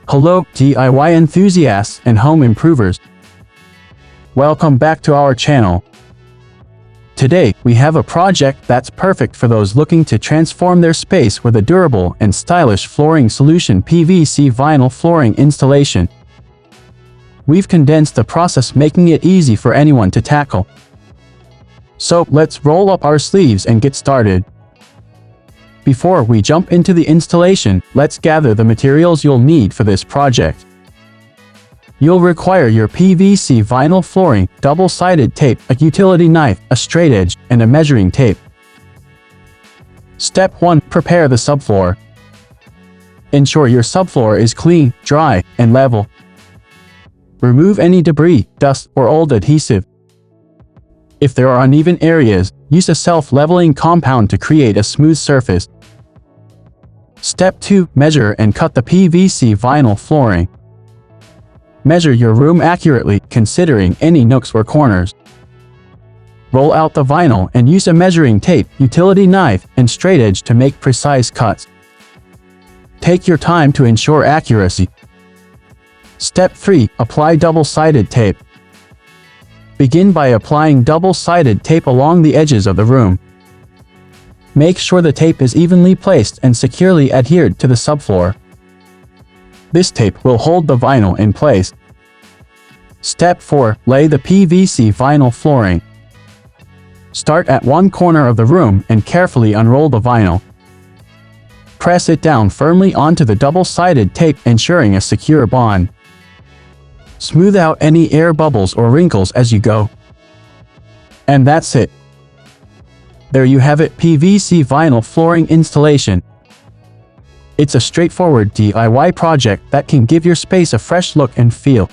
Hello, DIY enthusiasts and home improvers. Welcome back to our channel. Today, we have a project that's perfect for those looking to transform their space with a durable and stylish flooring solution: PVC vinyl flooring installation. We've condensed the process, making it easy for anyone to tackle. So, let's roll up our sleeves and get started. Before we jump into the installation, let's gather the materials you'll need for this project. You'll require your PVC vinyl flooring, double-sided tape, a utility knife, a straight edge, and a measuring tape. Step 1. Prepare the subfloor. Ensure your subfloor is clean, dry, and level. Remove any debris, dust, or old adhesive. If there are uneven areas, use a self-leveling compound to create a smooth surface. Step 2. Measure and cut the PVC vinyl flooring. Measure your room accurately, considering any nooks or corners. Roll out the vinyl and use a measuring tape, utility knife, and straight edge to make precise cuts. Take your time to ensure accuracy. Step 3. Apply double-sided tape. Begin by applying double-sided tape along the edges of the room. Make sure the tape is evenly placed and securely adhered to the subfloor. This tape will hold the vinyl in place. Step 4. Lay the PVC vinyl flooring. Start at one corner of the room and carefully unroll the vinyl. Press it down firmly onto the double-sided tape, ensuring a secure bond. Smooth out any air bubbles or wrinkles as you go. And that's it. There you have it, PVC vinyl flooring installation. It's a straightforward DIY project that can give your space a fresh look and feel.